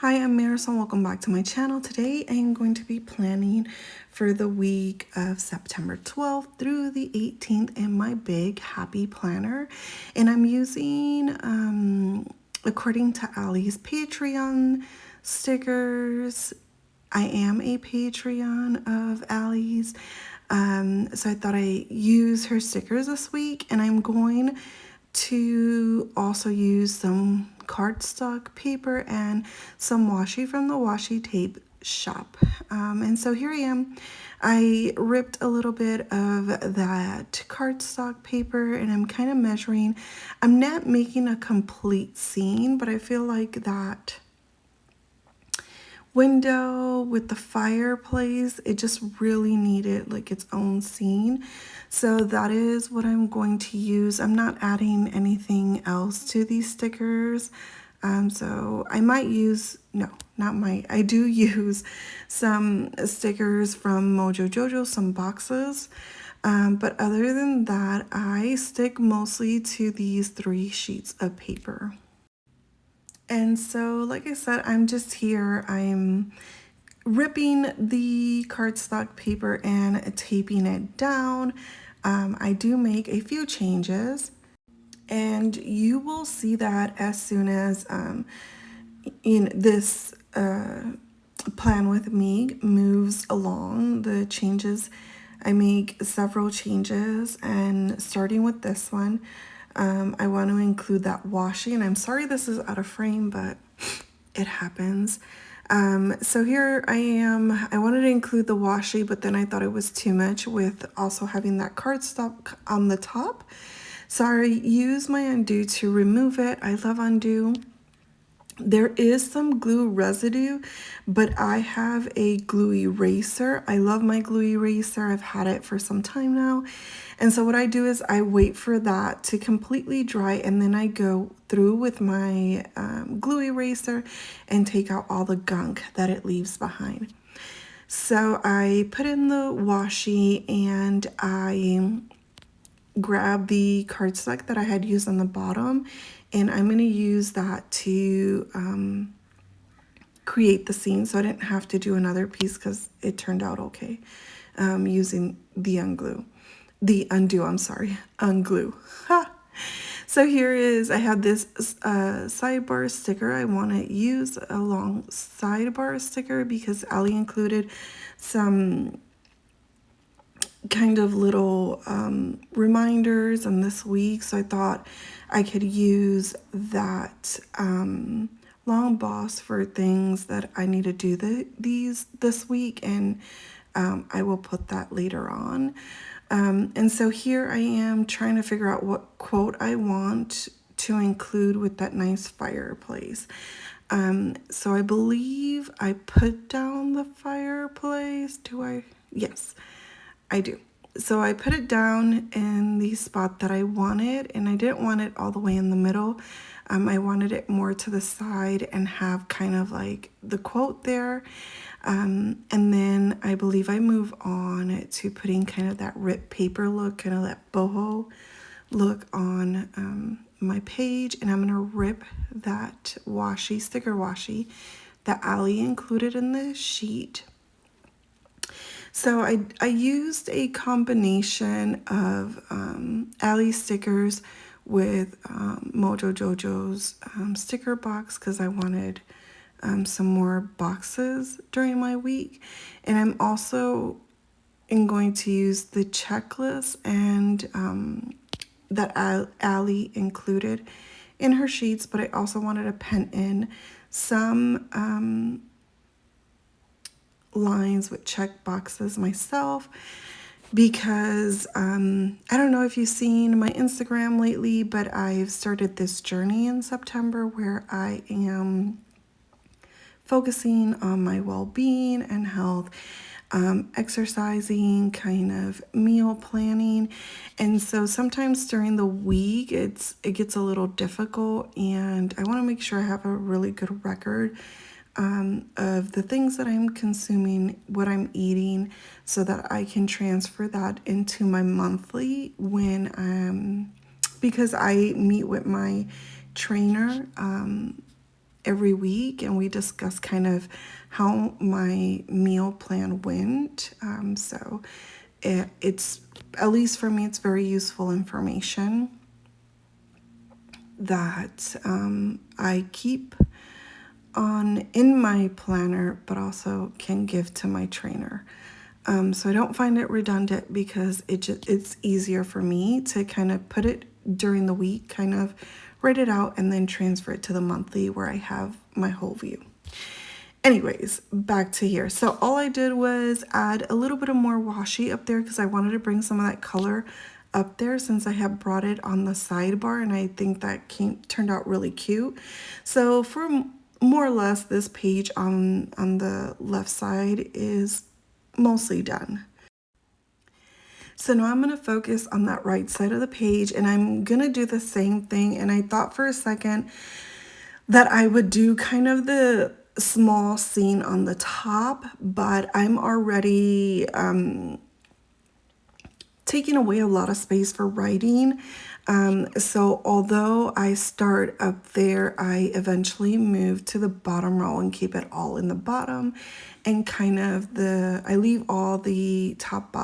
Hi, I'm Marysol. Welcome back to my channel. Today I am going to be planning for the week of September 12th through the 18th in my big happy planner. And I'm using, according to Ali's Patreon stickers. I am a Patreon of Ali's. So I thought I'd use her stickers this week, and I'm going to also use some cardstock paper and some washi from the washi tape shop. And so here I am. I ripped a little bit of that cardstock paper and I'm kind of measuring. I'm not making a complete scene, but I feel like that window with the fireplace, it just really needed like its own scene. So that is what I'm going to use. I'm not adding anything else to these stickers. So I might use, no, not might, I do use some stickers from Mojo Jojo, some boxes. But other than that, I stick mostly to these 3 sheets of paper. And so, like I said, I'm just here. I'm ripping the cardstock paper and taping it down. I do make a few changes, and you will see that as soon as in this plan with me moves along. The changes, I make several changes, and starting with this one, I want to include that washi, and I'm sorry this is out of frame, but it happens. So here I am. I wanted to include the washi, but then I thought it was too much with also having that cardstock on the top. So I use my undo to remove it. I love undo. There is some glue residue, but I have a glue eraser. I love my glue eraser. I've had it for some time now. And so what I do is I wait for that to completely dry, and then I go through with my glue eraser and take out all the gunk that it leaves behind. So I put in the washi and I grab the cardstock that I had used on the bottom, and I'm going to use that to create the scene, so I didn't have to do another piece because it turned out okay using the undo, I'm sorry, unglue. Ha! So here is, I have this sidebar sticker. I want to use a long sidebar sticker because Ali included some kind of little reminders on this week, so I thought I could use that long boss for things that I need to do this week, and I will put that later on. And so here I am trying to figure out what quote I want to include with that nice fireplace. So I believe I put down the fireplace. Do I? Yes, I do. So I put it down in the spot that I wanted, and I didn't want it all the way in the middle. I wanted it more to the side and have kind of like the quote there. And then I believe I move on to putting kind of that ripped paper look, kind of that boho look on my page. And I'm going to rip that washi, sticker washi, that Ali included in the sheet. So I used a combination of Ali stickers with Mojo Jojo's sticker box because I wanted some more boxes during my week. And I'm also going to use the checklist and that Ali included in her sheets, but I also wanted to pen in some lines with check boxes myself because I don't know if you've seen my Instagram lately, but I've started this journey in September where I am focusing on my well-being and health, exercising, kind of meal planning. And so sometimes during the week it gets a little difficult, and I want to make sure I have a really good record of the things that I'm consuming, what I'm eating, so that I can transfer that into my monthly when because I meet with my trainer every week, and we discuss kind of how my meal plan went. So it's, at least for me, it's very useful information that I keep on in my planner, but also can give to my trainer. So I don't find it redundant because it's easier for me to kind of put it during the week, kind of write it out, and then transfer it to the monthly where I have my whole view. Anyways, back to here. So all I did was add a little bit of more washi up there because I wanted to bring some of that color up there since I have brought it on the sidebar, and I think that turned out really cute. So for more or less, this page on the left side is mostly done. So now I'm going to focus on that right side of the page, and I'm going to do the same thing. And I thought for a second that I would do kind of the small scene on the top, but I'm already taking away a lot of space for writing. So although I start up there, I eventually move to the bottom row and keep it all in the bottom, and kind of I leave all the top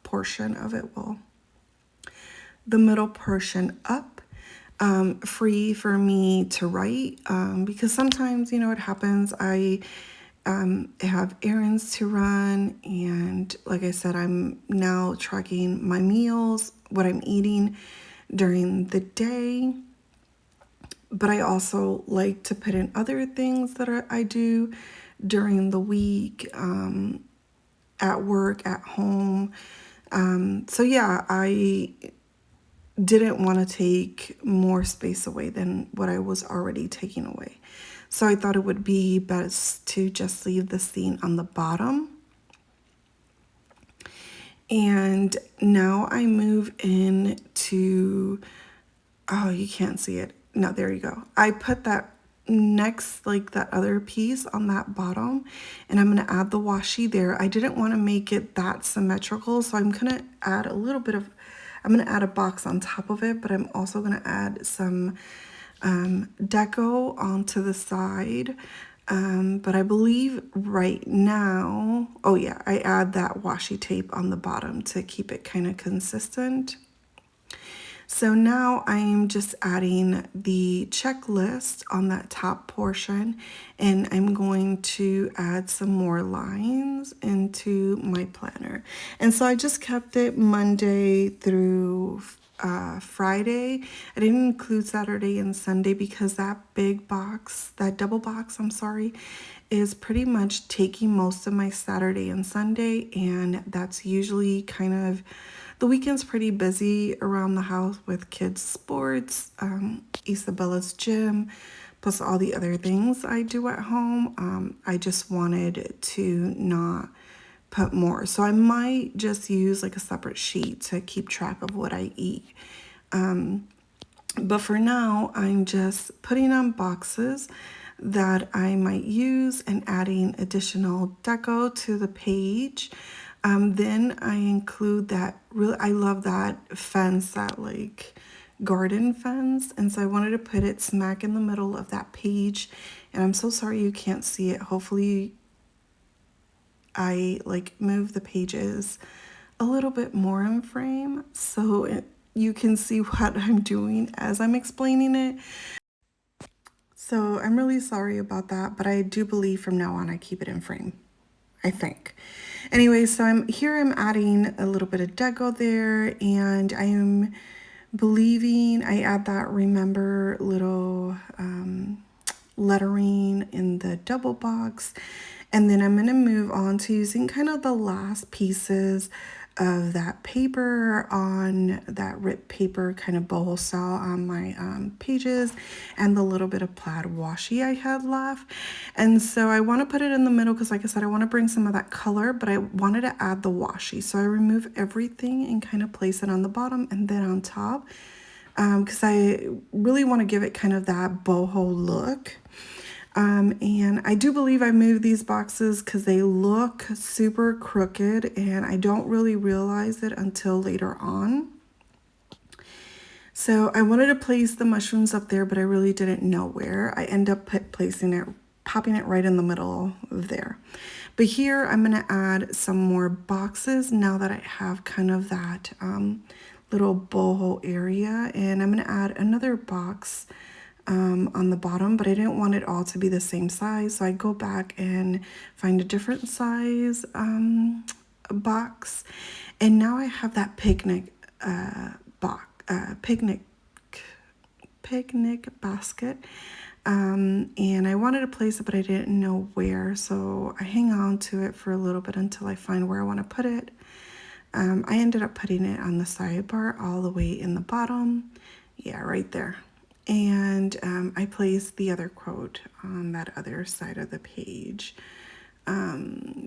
portion of it, well, the middle portion up, free for me to write, because sometimes, you know, it happens, I have errands to run, and like I said, I'm now tracking my meals, what I'm eating during the day, but I also like to put in other things that I do during the week, at work, at home. So yeah, I didn't want to take more space away than what I was already taking away. So I thought it would be best to just leave the scene on the bottom. And now I move into, oh, you can't see it. No, there you go. I put that next, like that other piece on that bottom, and I'm going to add the washi there. I didn't want to make it that symmetrical, so I'm going to add a little bit of, I'm going to add a box on top of it, but I'm also going to add some deco onto the side. But I believe right now, oh yeah, I add that washi tape on the bottom to keep it kind of consistent. So now I'm just adding the checklist on that top portion, and I'm going to add some more lines into my planner. And so I just kept it Monday through Friday. I didn't include Saturday and Sunday because that big box, that double box, I'm sorry, is pretty much taking most of my Saturday and Sunday, and that's usually kind of, the weekend's pretty busy around the house with kids' sports, Isabella's gym, plus all the other things I do at home. I just wanted to not put more. So I might just use like a separate sheet to keep track of what I eat. But for now, I'm just putting on boxes that I might use and adding additional deco to the page. Then I include that, really, I love that fence, that like garden fence. And so I wanted to put it smack in the middle of that page. And I'm so sorry you can't see it. Hopefully I like move the pages a little bit more in frame so you can see what I'm doing as I'm explaining it. So I'm really sorry about that, but I do believe from now on I keep it in frame, I think. Anyway, so I'm adding a little bit of deco there, and I am believing I add that remember little lettering in the double box. And then I'm going to move on to using kind of the last pieces of that paper on that ripped paper kind of boho style on my pages, and the little bit of plaid washi I had left. And so I want to put it in the middle because, like I said, I want to bring some of that color, but I wanted to add the washi. So I remove everything and kind of place it on the bottom and then on top, because I really want to give it kind of that boho look. And I do believe I moved these boxes because they look super crooked, and I don't really realize it until later on. So I wanted to place the mushrooms up there, but I really didn't know where. I end up popping it right in the middle there. But here I'm going to add some more boxes now that I have kind of that little boho area. And I'm going to add another box on the bottom, but I didn't want it all to be the same size. So I go back and find a different size box. And now I have that picnic picnic basket. And I wanted to place it, but I didn't know where. So I hang on to it for a little bit until I find where I want to put it. I ended up putting it on the sidebar all the way in the bottom. Yeah, right there. And I placed the other quote on that other side of the page.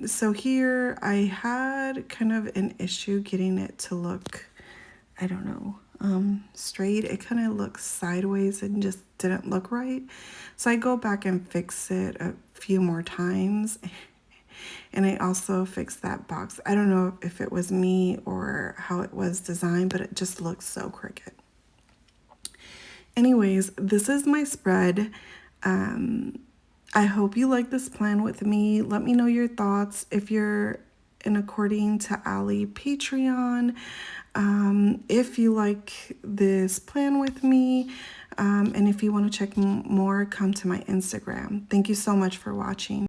So here I had kind of an issue getting it to look, I don't know, straight. It kind of looks sideways and just didn't look right. So I go back and fix it a few more times. And I also fixed that box. I don't know if it was me or how it was designed, but it just looks so crooked. Anyways, this is my spread. I hope you like this plan with me. Let me know your thoughts. If you're in According to Ali Patreon, if you like this plan with me, and if you want to check more, come to my Instagram. Thank you so much for watching.